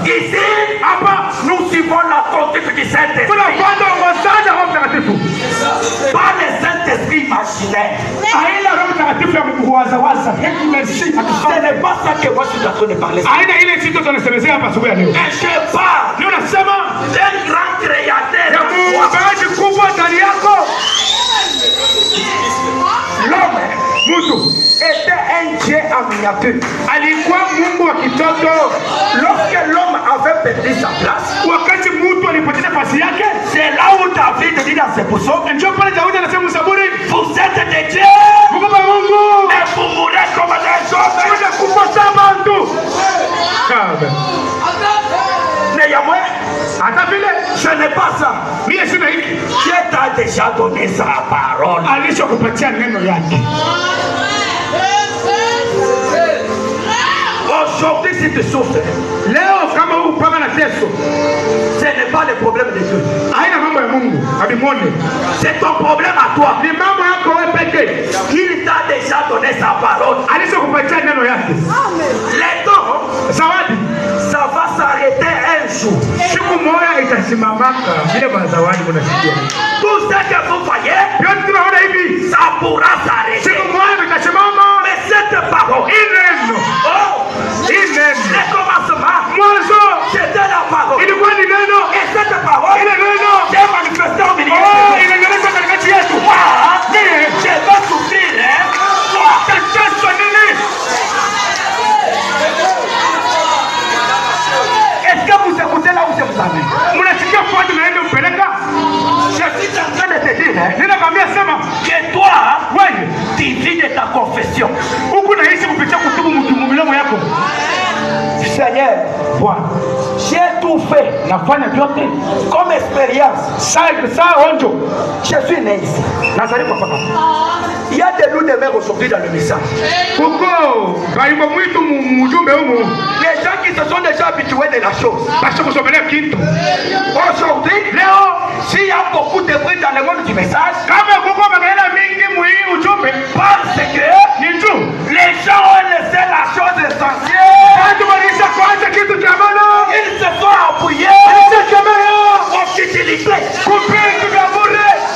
Ici, nous suivons la conduite du Saint-Esprit. Pas les Saint-Esprit imaginaires. Ce n'est pas ça que moi je suis en train de parler. Et je parle d'un grand créateur. L'homme était un Dieu en miniature. Lorsque l'homme avait perdu sa place, c'est là où David dit dans ses psaumes, vous êtes des dieux, et vous mourrez comme des hommes. Je n'ai pas ça. Dieu t'a déjà donné sa parole. Aujourd'hui, si tu souffres, ce n'est pas le problème de Dieu. C'est ton problème à toi. Il t'a déjà donné sa parole. Les dons, ça va s'arrêter un jour. Tout ce que vous voyez, ça pourra s'arrêter. Mais cette parole, le commencement, c'était la parole. Et cette parole, s'est manifestée au milieu. Je vais souffrir. Est-ce que vous écoutez là où je vous amène? Je suis en train de te dire que toi, tu vis de ta confession. Seigneur, j'ai tout fait comme expérience. Je suis né ici. Il y a des loups de mer aujourd'hui dans le message. Les gens qui se sont déjà habitués de la chose. Aujourd'hui, s'il y a beaucoup de bruit dans le monde du message, parce que les gens ont laissé la chose essentielle. Ils se sont appuyés aux futilités.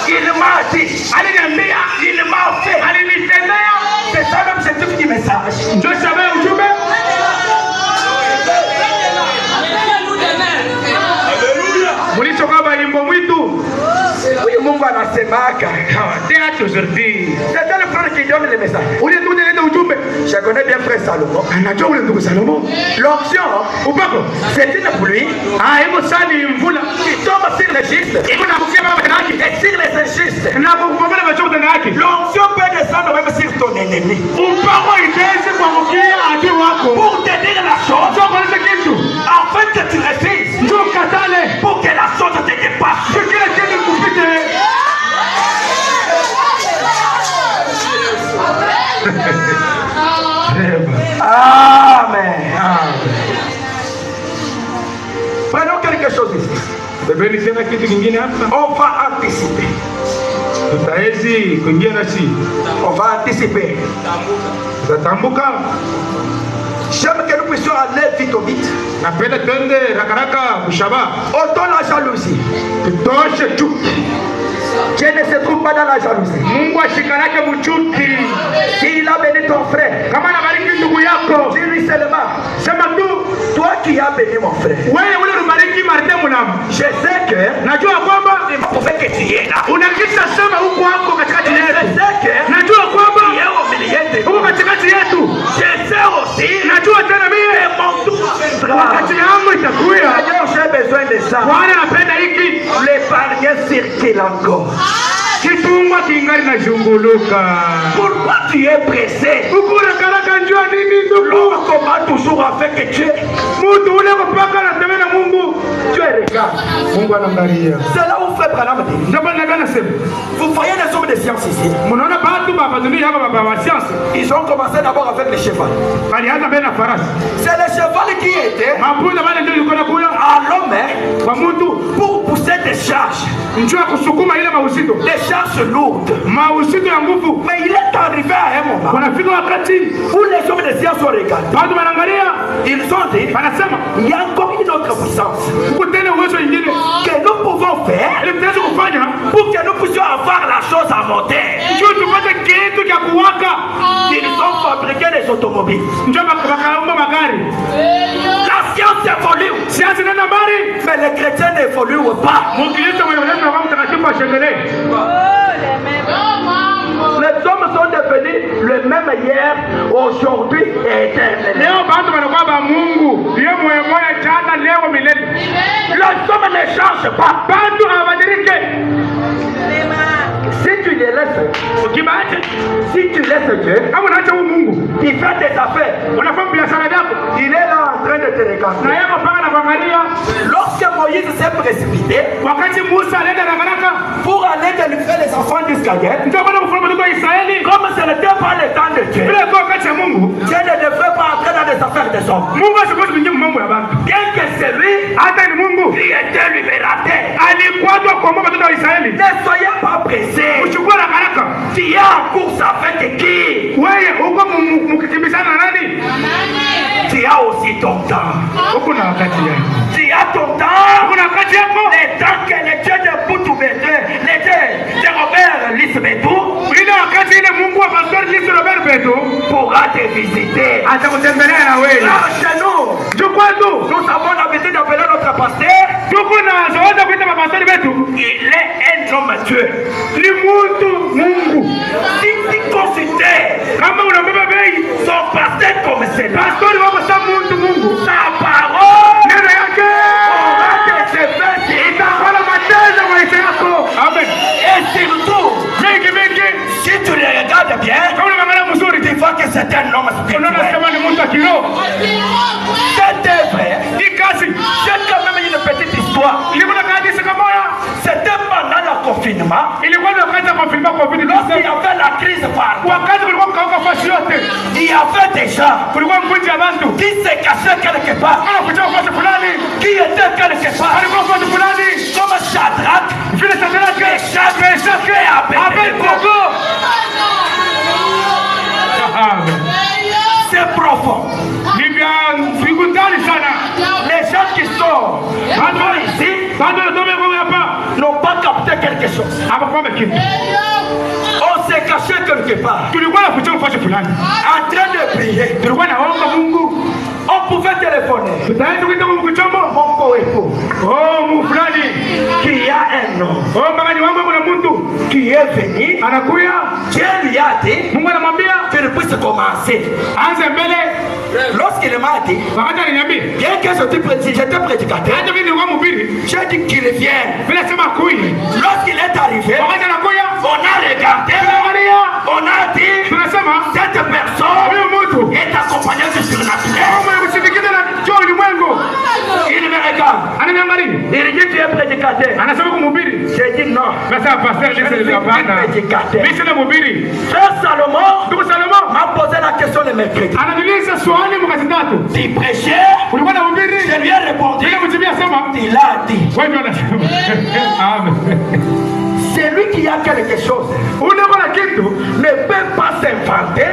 Il m'a dit, il m'a fait. C'est ça l'objectif du message. Oui, Mungu anasemaga. C'est le frère qui donne le message. Je connais bien frère Salomon. L'onction, c'est une pluie qui tombe sur les justes et sur les injustes. L'onction peut descendre même sur ton ennemi. Pour te dire la chose, afin que tu refuses, pour que la chose te dépasse. Amen. Prenons quelque chose ici. On va anticiper. On va anticiper. J'aime que nous puissions aller vite au vite. Autant la jalousie. Dieu ne se trouve pas dans la jalousie. S'il a béni ton frère, dis-lui seulement, toi qui as béni mon frère, je sais que il m'a prouvé que tu es là. Je sais que tu es au milieu de nous. Je sais aussi que mon tour viendra. J'ai besoin de ça. L'épargne circule encore. Pourquoi tu es pressé? L'homme combat toujours avec Dieu. Dieu regarde. C'est là où fait Branham dit. Vous voyez les hommes de science ici. Ils ont commencé d'abord avec le cheval. C'est le cheval qui était à l'homme pour pousser des charges. Des charges lourdes. Mais il est arrivé à un moment où les hommes de science sont regardés, ils ont dit il y a encore une autre puissance que nous pouvons faire pour que nous puissions avoir la chose à monter. Ils ont fabriqué les automobiles. La science évolue, mais les chrétiens n'évoluent pas. Les hommes sont devenus le même hier, aujourd'hui et éternellement. Les hommes ne changent pas. Si tu les laisses, si tu laisses Dieu, il fait des affaires, il est là en train de te regarder. Lorsque Moïse s'est précipité pour aller délivrer les enfants d'Israël, comme ce n'était pas le temps de Dieu, Dieu ne devrait pas entrer dans les affaires des hommes. Bien que c'est lui qui était libérateur, ne soyez pas pressés. Tu es en course avec qui? Tu as aussi ton temps. Tu as ton temps. Les temps que les dieux de Boutoubété, les dieux de Robert Lisbethou, pourra te visiter. Chez nous, nous avons l'habitude d'appeler notre pasteur. Il est un homme Dieu. Si tu considères son pasteur comme c'est là, sa parole aura des effets. Et surtout, si tu les regardes bien, tu vois que c'est un homme spirituel. Cette œuvre, j'ai quand même une petite histoire. C'était pendant le confinement. Lorsqu'il y avait la crise partout, il y avait des gens qui se cachaient quelque part, qui étaient quelque part, comme Shadrach, Meshach et Abednego. C'est profond. Les gens qui sont ici n'ont pas capté quelque chose. On s'est caché quelque part, en train de prier. On pouvait téléphoner. Mon co-époux, qui a un nom, qui est venu, Dieu lui a dit qu'il puisse commencer. Lorsqu'il m'a dit, bien que j'étais prédicateur, j'ai dit qu'il vienne. Lorsqu'il est arrivé, on a regardé, on a dit, cette personne est accompagnée du surnaturel. Il me regarde. Il dit tu es prédicateur. J'ai dit non. Frère Salomon m'a posé la question de mercredi. Tu prêchais? Je lui ai répondu. Il a dit. C'est lui qui a quelque chose. Ne peut pas s'inventer.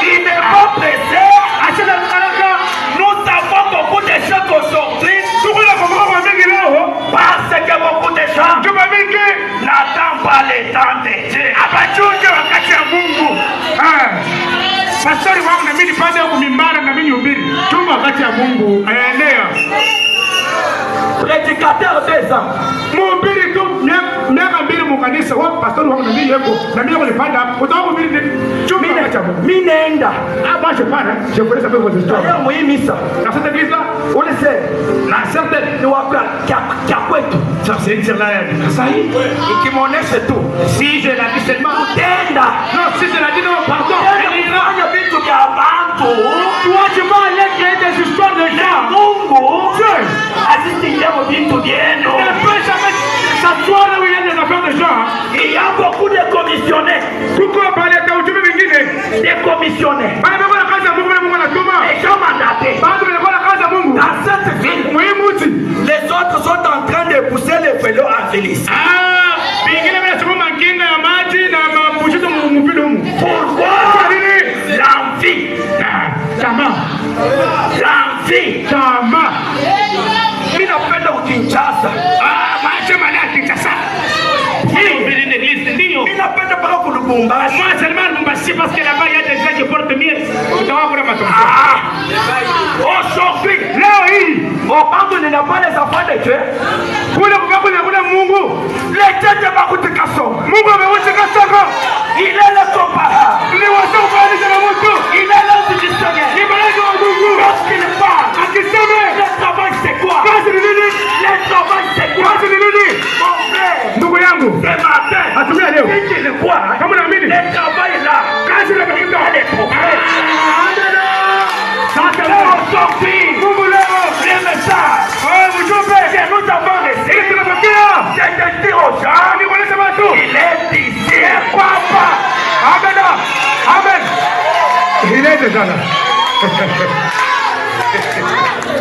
Il n'est pas pressé. Nous avons beaucoup de gens aujourd'hui. Parce que beaucoup de gens n'attendent pas le temps de Dieu. Pastori wangu na mimi nipande kumimbara na mimi nhubiri. Tuma wakati ya Mungu ayaenea. Prédicateur 2 ans. Mhubiri tu miaka 2 mkanisa. Wao pastori wangu na mimi yeko. Na mimi nilipanda hapo. Utaona mhubiri chuma wakati ya Mungu. Mimi naenda. Hapa shepana, shekoleza pepo za story. Leo muhimisa. Na sasa kisa, unise na sasa ni wako kia kwetu. Sasa c'est là. Sasa hii ikimonesha tu. Si je la dis seulement utenda. Non, si je la dis non, pardon. Fanya vitu vya bantu. Tuache bali créer des histoires de gens. Mungu. Asistingia vitu vyenu. Ne peut jamais s'asseoir où il y a des affaires de gens. Il y a beaucoup de commissionnaires. Pourquoi parler de ujumbe mwingine? Des commissionnaires. Bana baba na kazi ya Mungu anatuma. Les gens mandatés. Bana baba na kazi ya Mungu. Dans cette ville, les autres sont en train de pousser les vélos en hélice. Bingine wanasukuma kinga ya maji na mapushizo mpilo humu. Pourquoi? Lubumbashi. Moi seulement Lubumbashi parce que là-bas il y a des gens qui portent mieux. Aujourd'hui, leo hii au bando n'a pas les enfants de Dieu. Kule kuna Mungu. Les dieux de Makutika Songo. Mungu ameweka Songo. Il est le compara. Ni wasao kualisha na mtu. Il est l'homme du Seigneur. Ni malaika wa Mungu. Lorsqu'il parle, akisema le travail c'est quoi? Kazi ni nini? Le travail c'est quoi? Kazi ni nini? Mon frère, ndugu yangu, ce matin, asubuhi leo, si tu le crois, kama unaamini, le travail là, kazi na katika elle est progrès. Sasa leo aujourd'hui, Mungu leo, le message, ujumbe que nous avons reçu, ili tunapokea, c'est de dire aux gens, ni kuonesha watu, il est ici, papa. Amen. Amen. Il est déjà là.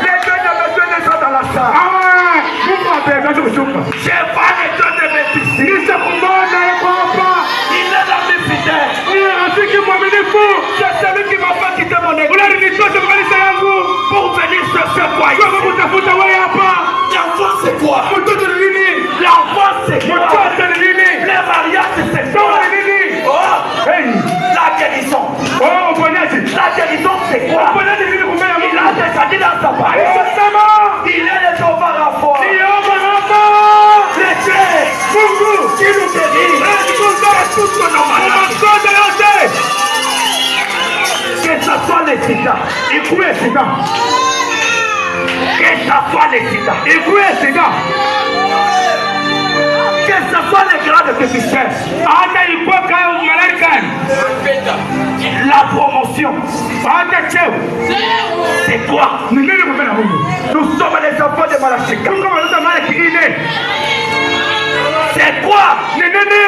Les deux de mes sont dans la salle. Mungu apenda kushuka. Je vois les deux de mes fils. Nisha kumwona yuko hapa. Il est l'ami fidèle. Ni rafiki mwaminifu. C'est celui qui m'a fait quitter mon église. Unalinitosha kwa kanisa yangu Pour venir sur ce foyer. kwa kutafuta wewe hapa. L'enfant c'est quoi? Mtoto ni nini? L'enfant c'est quoi? Mtoto ni nini? Le mariage c'est Ndoa quoi? ni nini? Oh, Hey. la guérison. Oh, uponyaji. La guérison c'est quoi? Uponyaji ni nini kumea Il Mungu? a déjà dit dans sa parole. Sema. Il est le sauveur à fort. Niomba hapa. Le Dieu. Mungu. Qui nous guérit. Et tout ce nom malade. Magonjwa yote. Que ce soit les sida. Ikuwe sida. Que ce soit les sida. Ikuwe sida. Que ce soit les grades de richesse. Hata ikuwe kama malaika. La promotion. Hata cheo. C'est quoi? Ni nini kumea Mungu? Nous sommes les enfants de Malachika. Mungu ameleta malaki ile. C'est quoi? Ni nini?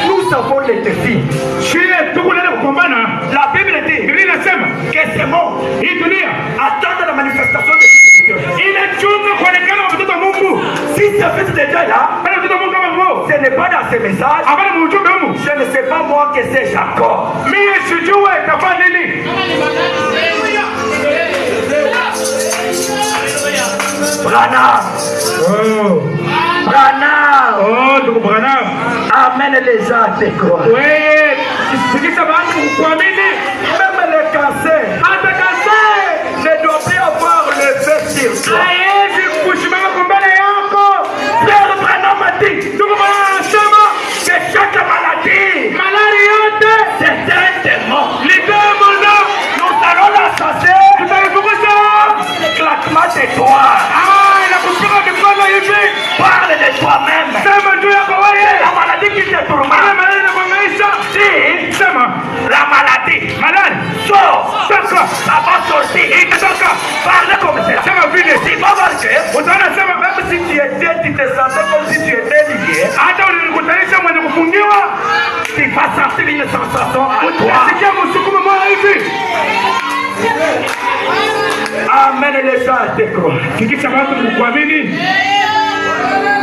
Nous avons les défis. Shie tuko nenda kukombana. La Bible dit Biblia inasema que c'est bon. hii dunia Attendre la manifestation de Dieu. inachunga kuonekana kwa mtoto wa Mungu. Si ce fils de Dieu là, Bali mtoto wa Mungu kama Mungu. ce n'est pas dans ce message. Hapana mjumbe humu. Je ne sais pas moi que c'est Jacob. Mimi sijue itafanya nini. Branham. Oh. Branham. Oh, ndugu Branham. Amène les gens à te croire. Wewe sikisa watu kuamini. Même le cancer Hata kansa ne doit plus avoir le feu sur toi. haiwezi kusimama kwa mbele yako. Frère Branham a dit Ndugu Branham anasema que chaque maladie, malari yote c'est un démon. ni demona. Nous allons la chasser. Tutaifukuza. Le claquement de doigts. Inakupiga mikono hivi. Parle de toi-même. Sema juu yako wewe. La maladie qui te Ile tourmente. malari inakuhangaisha. Si Sema la maladie malari sort, toka. ça va sortir. Ikitoka. Parle comme ça. Sema vile. Tu vas marcher. Utaona sema Même si tu étais, tu te sentais comme si tu étais lié. hata ulinikutanisha mwenye kufungiwa. Tu vas sentir une sensation à toi. Utasikia msukumo moyo hivi. Amène les gens à te croire. Kikisha watu kukuamini.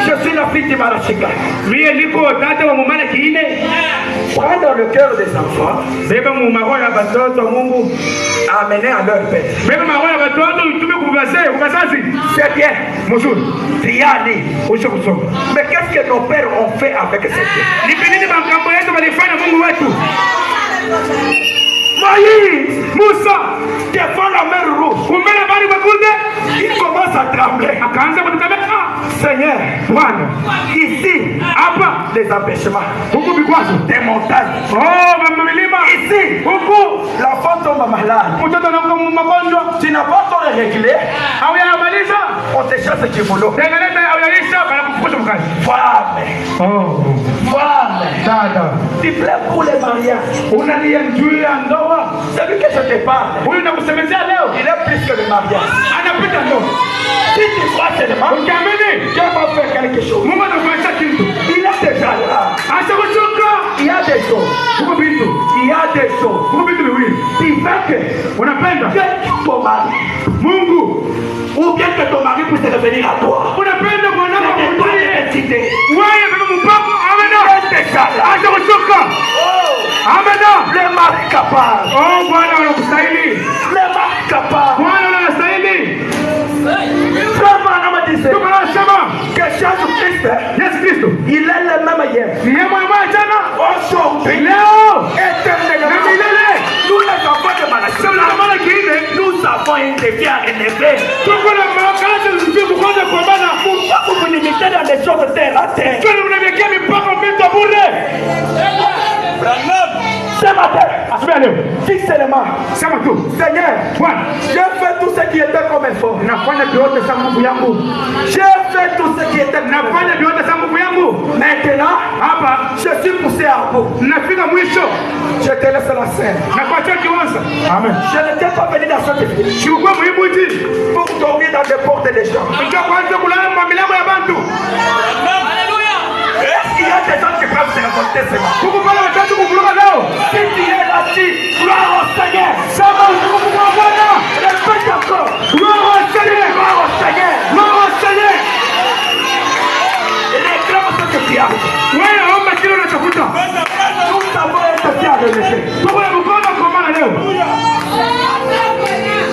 Je suis la fille de Malachika. Mie niko dada wa mumana kiine. Prends dans le cœur des enfants, Beba mumaroho ya batoto wa Mungu. amenez à leur père. Beba maroho ya batoto utume kubazazi. C'est bien. Mzuri. Tiani. Usha kusoma. Mais qu'est-ce que nos pères ont fait avec ces dieux? Nipi nini mambo yetu walifanya Mungu wetu? Moïse, Musa devant la mer rouge, kumbele bali makunde il commence à trembler. akaanza kutetemeka. Seigneur, Bwana, ici, hapa les empêchements, huku vikwazo. des montagnes. Oh, milima. Ici, Huku l'enfant tombe malade. mtoto anakuwa magonjwa. Tu n'as pas encore réglé, Au yamaliza. on te chasse du boulot. Tengeneza au yaisha bana kufukuza mkazi. Femme, Oh, femme, dada. tu pleures pour les mariages. Unalia juu ya ndoa. Celui que je te parle, Huyu nakusemezea leo. il est plus que le mariage. Anapita ndoa. Si tu crois seulement, Ukiamini Dieu va faire quelque chose. Mungu atafanya kitu. Il est déjà là. Acha kushuka. Il y a des choses. Huko vitu. Il y a des choses. Huko vitu viwili. Tu veux que Unapenda ton mari, Mungu. ou bien que ton mari puisse revenir à toi. Unapenda mwanako C'est toi kutie. qui décider. Wewe baba mpako amena. Il est déjà là. Acha kushuka. Oh, Amena. le mari capable. Oh, Bwana unakustahili. Le mari capable. Bwana unastahili. Frère Branham disait Tunasema que Jésus-Christ, Yesu Kristo il est le même hier. ni yeye mwenyewe jana Aujourd'hui, leo des choses terre à terre. Sio unawekea mipaka mbele bure. Ce matin, Asubuhi leo. dis seulement, Sema tu. Seigneur, Bwana, j'ai fait tout ce qui était comme effort. nafanya vyote za nguvu yangu. J'ai fait tout ce qui était Nafanya vyote za nguvu yangu. Maintenant, Hapa je suis poussé à bout. nafika mwisho. Je te laisse la scène. Na kuachia kiwanza. Amen. Je n'étais pas venu dans cette ville Sikuwa muhimu hivi. pour dormir dans des portes des gens. Ndio kwanza kulala kwa milango ya bantu. Est-ce qu'il y a des gens qui peuvent se révolter ce matin? Huko pale watatu kuvuruga leo. Si tu es là-dessus, gloire au Seigneur. Sema utukufu kwa Bwana. Répète encore. Gloire au Seigneur. Gloire au Seigneur. Gloire au Seigneur. Réclame ce que tu as. Wewe omba kile unachokuta. Nous avons été fiers de le faire. Tuko na mkono kwa maana leo.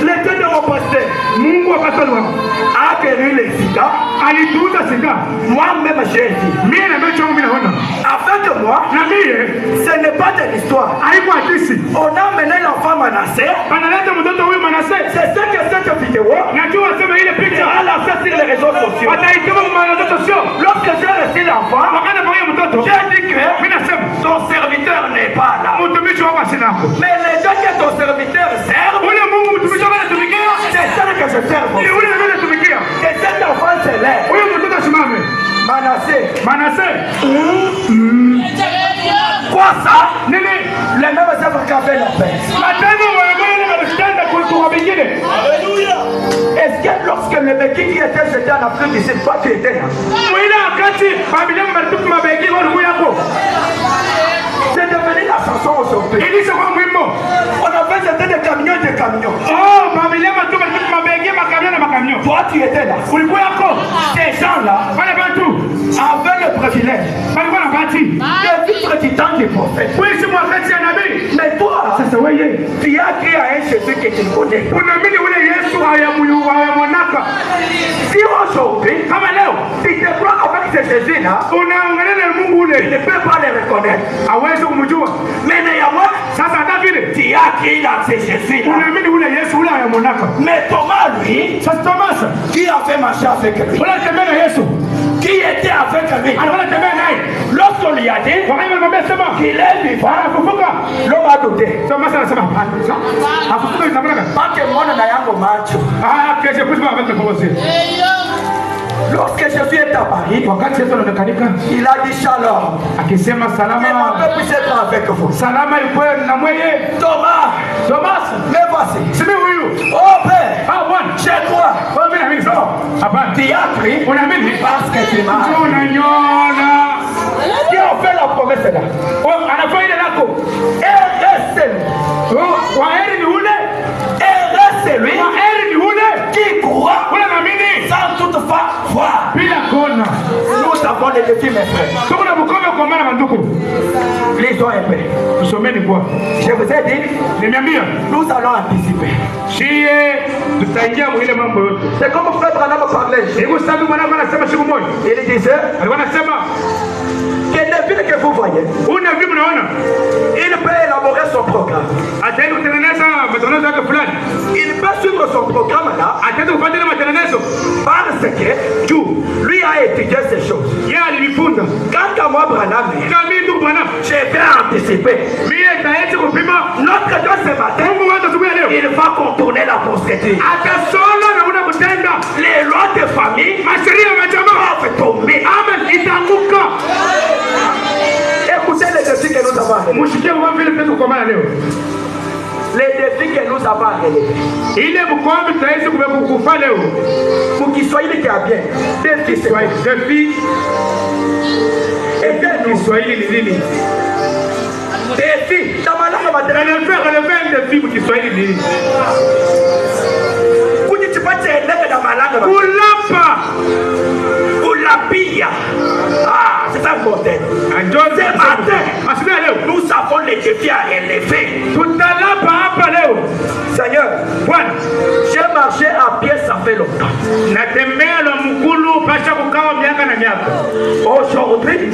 Le Dieu de mon pasteur Mungu wa pastor wako a guéri les sida. alituuza sika. Moi-même, j'ai dit, Mimi na macho yangu naona. afin que moi, Na mimi ce n'est pas de l'histoire. haiko akisi. On a mené l'enfant Manasseh. Banaleta mtoto huyu Manase. C'est ce que cette vidéo Najua sema ile picha a lancé sur les réseaux sociaux. wataituma kwa maana sio. Lorsque j'ai reçu l'enfant, Wakati kwa mtoto. j'ai dit que Mimi nasema ton serviteur n'est pas là. mtumishi wako asinako. Mais le Dieu que ton serviteur sert, Ule Mungu mtumishi wako anatumikia. c'est celle que je sers. Ni ule ndiye anatumikia. Que cet enfant se lève. Huyu mtoto asimame. Manasseh. Manase. Quoi ça? Nini? Les mêmes œuvres qu'avait leur père. Matendo wanaenda wanastanda kwa wengine. Est-ce que lorsque le Béki qui était jeté en Afrique du Sud, toi tu étais là? Mwina wakati familia marituku mabegi kwa ndugu yako. C'est devenu la chanson aujourd'hui. Ilisha kwa mwimbo. On avait jeté des camions et des camions. Oh, familia marituku marituku mabegi makamio na makamio. Toi tu étais là. Ulikuwa yako. Ces gens-là Wale bantu avaient le privilège walikuwa na bahati. de vivre du temps des prophètes. Kuishi wakati ya nabii. Mais toi, Sasa wewe tu as cru à un Jésus que tu ne connais pas. unaamini ule Yesu hayamwanaka. Si aujourd'hui, Kama leo tu te crois avec ce Jésus-là, unaangalia na Mungu tu ne ule peux pas le reconnaître. hawezi kumjua. Mais néanmoins, Sasa hata vile tu as cru dans ce Jésus-là. unaamini ule Yesu ule hayamwanaka. Mais Thomas, lui, Sasa Thomas qui avait marché avec lui, ule tembea na Yesu. qui était avec lui, Alikuwa tembea naye. lorsqu'on lui a dit Wakati alimwambia sema qu'il est vivant, anafufuka. l'homme a douté. Thomas anasema hapana. Afufuka itamraka. Parce que moi, na yango macho. Ah, kesho kusema avec le Lorsque Jésus est apparu, wakati Yesu anaonekanika il a dit shalom. akisema Que mon salama. peuple puisse être avec vous. Salama ilikuwa na mweye. Thomas, Thomas, me voici. sema huyu. Oh Père, Ah Bwana. chez toi, Wewe mimi naamini sawa. Hapana. tu as pris Unaamini? parce que tu m'as. Unanyona. Qui a fait la promesse là? Oh, anafanya ile lako. Et reste-lui. Oh, waheri ni ule. Et reste-lui Waheri ni ule. qui croit Ule naamini. sans toutefois voir. Bila kona. Nous avons des défis, mes frères. Tuko na mkono kwa maana manduku. Lisons un peu. Tusomeni kwa. Je vous ai dit, Nimeambia. nous allons anticiper. Shie tutaingia mwile mambo yote. C'est comme frère Branham parlait. Hebu sasa mwanangu anasema siku moja. Il disait Alikuwa anasema que les villes que vous voyez, una vipi unaona? il peut élaborer son programme. Ataenda kutengeneza matengenezo yake fulani. Il peut suivre son programme là Ataenda kufuatilia matengenezo. parce que lui a étudié ces choses. Yeye alijifunza. Quant à moi, Branham, Kama mimi ndugu bwana, je vais anticiper. mimi taeti kupima Notre Dieu ce matin, Mungu wangu asubuhi leo. il va contourner la procédure. Atasola na kuna kutenda Les lois de famille masheria ya jamaa. peuvent tomber. Amen, itaanguka. Écoutez les défis que nous avons à relever. Mshikie kwa vile pesa kwa maana leo. Les défis que nous avons à relever. Ile mkombe tutaweza kufa leo. Pour qu'il soit il qui a bien. Défi, c'est vrai. Defi Et bien nous, Kiswahili ni nini? défi. Dans ma langue maternelle, Relever defi kwa Kiswahili ni nini? kujitipatendeke dans ma langue maternelle. Kulapa. Kulapia. Ah, c'est ça le modèle. Anjoze matin. Asubuhi leo. Nous avons les défis à relever. Tutalapa hapa leo. Seigneur, Bwana, j'ai marcher à pied, ça fait longtemps. Aujourd'hui,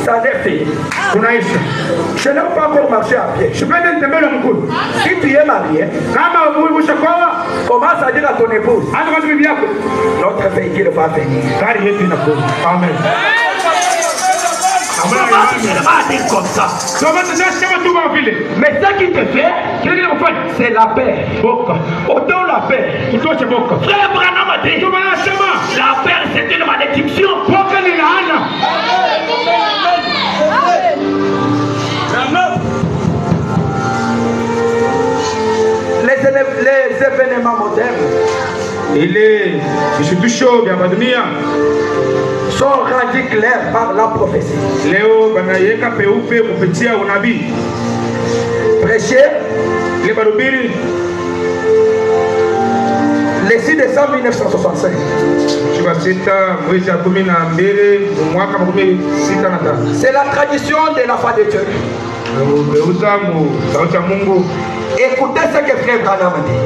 ça n'est fini. Je n'ai pas encore marché à pied. Si tu es marié, commence à dire à ton épouse, notre véhicule va venir. Amen. Comme ça. Mais ce qui te fait, c'est la paix. Autant la paix. Frère Branham a dit, la paix c'est une malédiction. Les événements modernes sont rendus clairs par la prophétie. Prêcher le 6 décembre 1965. C'est la tradition de la foi de Dieu. Écoutez ce que frère Branham dit.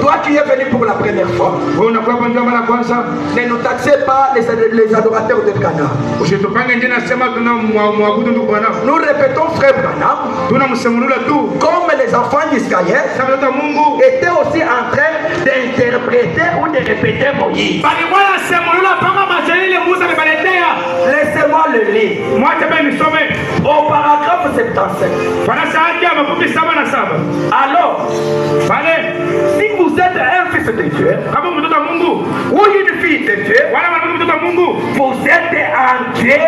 Toi qui es venu pour la première fois, ne nous taxez pas les adorateurs de Cana. Nous répétons frère Branham, comme les enfants d'Israël étaient aussi en train d'interpréter ou de répéter Moïse. Laissez-moi le lire. Au paragraphe 77. Alors, si vous êtes un fils de Dieu ou une fille de Dieu, vous êtes en Dieu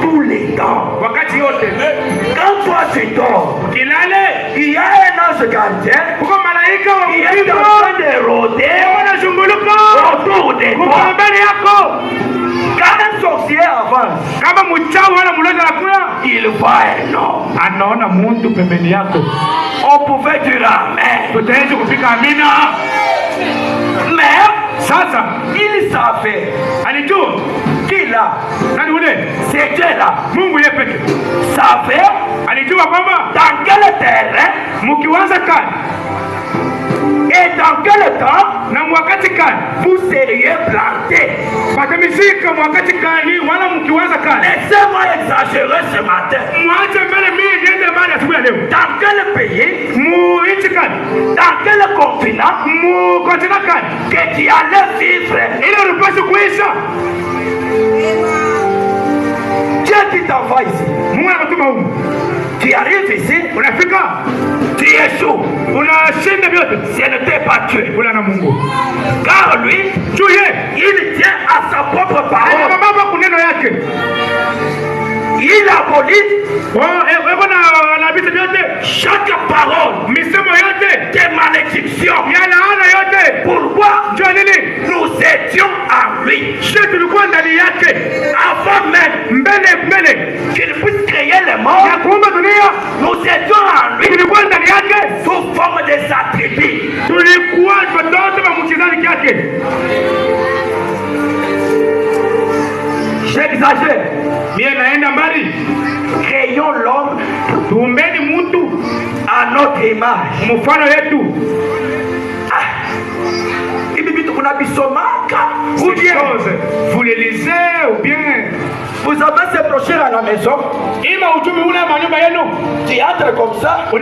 tous les temps. Quand toi tu dors, il y a un ange gardien qui est en train de rôder autour de toi. Quand un sorcier avance, il voit un homme. On pouvait dire amen. Mais il savait qui là, c'est Dieu là, savait dans quel terrain et dans quel temps vous seriez planté. Laissez-moi exagérer ce matin. Dans quel pays, dans quel continent que tu allais vivre. Dieu qui t'envoie ici. Tu arrives ici, tu échoues. Ce n'était pas Dieu. Car lui, il tient à sa propre parole. Il abolit chaque parole des malédictions. Pourquoi nous étions en lui avant même qu'il puisse créer les morts. Nous étions en lui sous forme des attributs. J'exagère. Créons l'homme à notre image. Ou bien vous les lisez, ou bien vous avez ces brochures à la maison. Tu entres comme ça, tu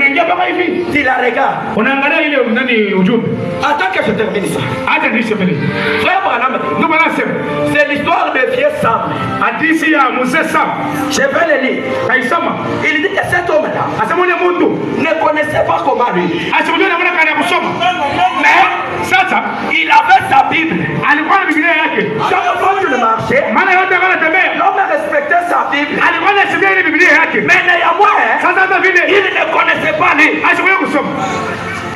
la regardes. Attends que je termine ça. Frère Branham, c'est l'histoire de vieux Sam. Je vais le lire. Il dit que cet homme-là ne connaissait pas comment lui. Mais il avait sa Bible. Chaque fois qu'il marchait, l'homme respectait sa Bible. Mais néanmoins, il ne connaissait pas lui.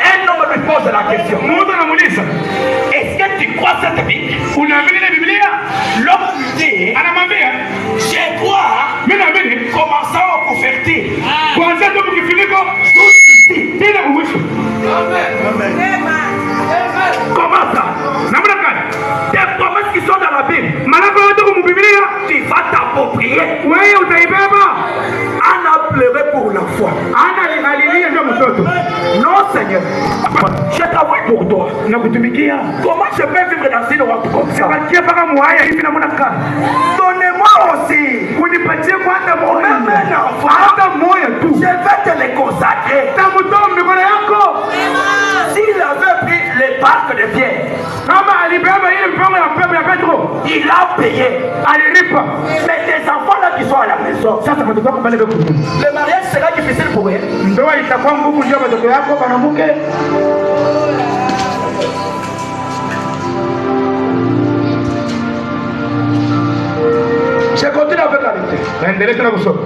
Un homme lui pose la question. Est-ce que tu crois cette Bible? L'homme lui dit, je crois, commençons à convertir. Comment ça? Des promesses qui sont dans la Bible, tu vas t'approprier. On a pleuré pour la foi. Non, Seigneur. toi. nakutumikia. Comment je peux vivre dans une honte comme ça? Sibakie mpaka muhaya hivi namna gani? Donnez-moi aussi. Unipatie kwanza moyo. Même un enfant. Hata moyo tu. Je vais te les consacrer. Tamutoa mikono yako. S'il avait pris les barques de Pierre, Kama alibeba ile mpango ya pepo ya Petro, il a payé. alilipa. Mais tes enfants là qui sont à la maison, Sasa watoto wako pale beko. le mariage sera difficile pour eux. Ndoa itakuwa ngumu ndio watoto yako banamuke. Je continue avec la lecture. Naendelea tena kusoma.